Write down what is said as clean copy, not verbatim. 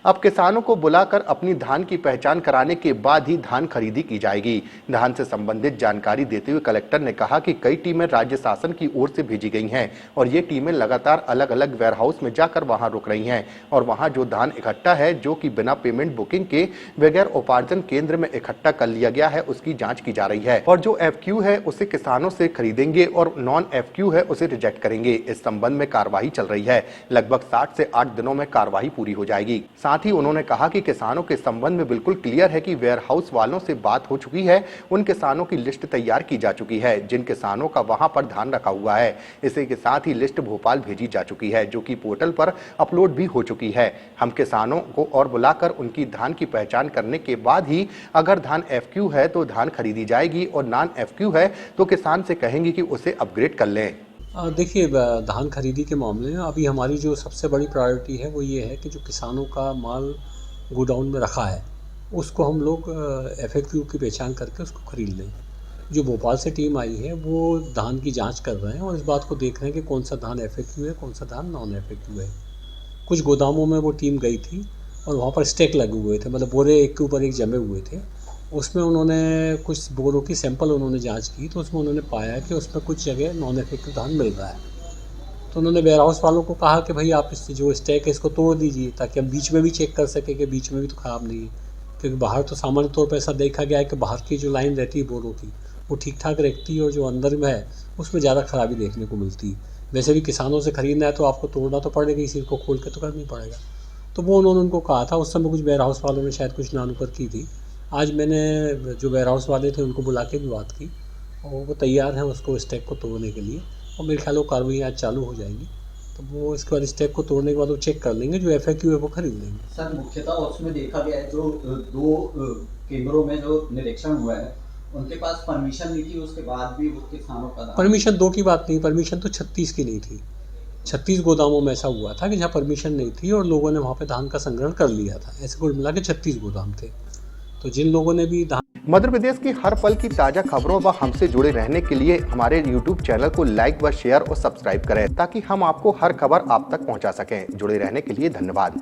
अब किसानों को बुलाकर अपनी धान की पहचान कराने के बाद ही धान खरीदी की जाएगी। धान से संबंधित जानकारी देते हुए कलेक्टर ने कहा कि कई टीमें राज्य शासन की ओर से भेजी गई हैं और ये टीमें लगातार अलग अलग वेयरहाउस में जाकर वहां रुक रही हैं और वहां जो धान इकट्ठा है, जो कि बिना पेमेंट बुकिंग के बगैर उपार्जन केंद्र में इकट्ठा कर लिया गया है, उसकी जाँच की जा रही है और जो FQ है उसे किसानों से खरीदेंगे और नॉन FQ है उसे रिजेक्ट करेंगे। इस संबंध में कार्रवाई चल रही है। लगभग 7 से 8 दिनों में कार्रवाई पूरी हो जाएगी। साथ ही उन्होंने कहा कि किसानों के संबंध में बिल्कुल क्लियर है कि वेयरहाउस वालों से बात हो चुकी है। उन किसानों की लिस्ट तैयार की जा चुकी है जिन किसानों का वहां पर धान रखा हुआ है। इसी के साथ ही लिस्ट भोपाल भेजी जा चुकी है जो कि पोर्टल पर अपलोड भी हो चुकी है। हम किसानों को और बुलाकर उनकी धान की पहचान करने के बाद ही अगर धान FQ है तो धान खरीदी जाएगी और नॉन FQ है तो किसान से कहेंगे कि उसे अपग्रेड कर लें। देखिए, धान खरीदी के मामले में अभी हमारी जो सबसे बड़ी प्रायोरिटी है वो ये है कि जो किसानों का माल गोडाउन में रखा है उसको हम लोग FAQ की पहचान करके उसको खरीद लें। जो भोपाल से टीम आई है वो धान की जांच कर रहे हैं और इस बात को देख रहे हैं कि कौन सा धान FAQ है, कौन सा धान नॉन FAQ है। कुछ गोदामों में वो टीम गई थी और वहाँ पर स्टैक लगे हुए थे, मतलब बोरे एक के ऊपर एक जमे हुए थे। उसमें उन्होंने कुछ बोरों की सैंपल उन्होंने जांच की तो उसमें उन्होंने पाया कि उसमें कुछ जगह नॉन FAQ धान मिल रहा है। तो उन्होंने वेयरहाउस वालों को कहा कि भाई आप इससे जो स्टैक है इसको तोड़ दीजिए ताकि हम बीच में भी चेक कर सकें कि बीच में भी तो ख़राब नहीं है, क्योंकि बाहर तो सामान्य तौर पर ऐसा देखा गया है कि बाहर की जो लाइन रहती है बोरों की वो ठीक ठाक रहती है और जो अंदर में है उसमें ज़्यादा खराबी देखने को मिलती है। वैसे भी किसानों से ख़रीदना है तो आपको तोड़ना तो पड़ेगा, इसी को खोल के तो करनी पड़ेगा। तो वो उन्होंने उनको कहा था। उस समय कुछ वेयरहाउस वालों ने शायद कुछ नानुकर की थी। आज मैंने जो वेयरहाउस वाले थे उनको बुला के भी बात की और वो तैयार हैं उसको स्टैक को तोड़ने के लिए और मेरे ख्याल वो कार्रवाई आज चालू हो जाएगी। तो वो इसके बाद स्टैक को तोड़ने के बाद वो चेक कर लेंगे, जो FAQ है वो खरीद लेंगे। सर, मुख्यतः उसमें देखा गया है जो 2 केंद्रों में जो निरीक्षण हुआ है उनके पास परमिशन नहीं थी, उसके बाद भी वो किसानों का परमिशन 2 की बात नहीं, परमिशन तो 36 की नहीं थी। 36 गोदामों में ऐसा हुआ था कि जहाँ परमिशन नहीं थी और लोगों ने वहाँ पे धान का संग्रहण कर लिया था। ऐसे कुल मिला के 36 गोदाम थे। तो जिन लोगों ने भी मध्य प्रदेश की हर पल की ताजा खबरों व हमसे जुड़े रहने के लिए हमारे YouTube चैनल को लाइक व शेयर और सब्सक्राइब करें ताकि हम आपको हर खबर आप तक पहुंचा सकें। जुड़े रहने के लिए धन्यवाद।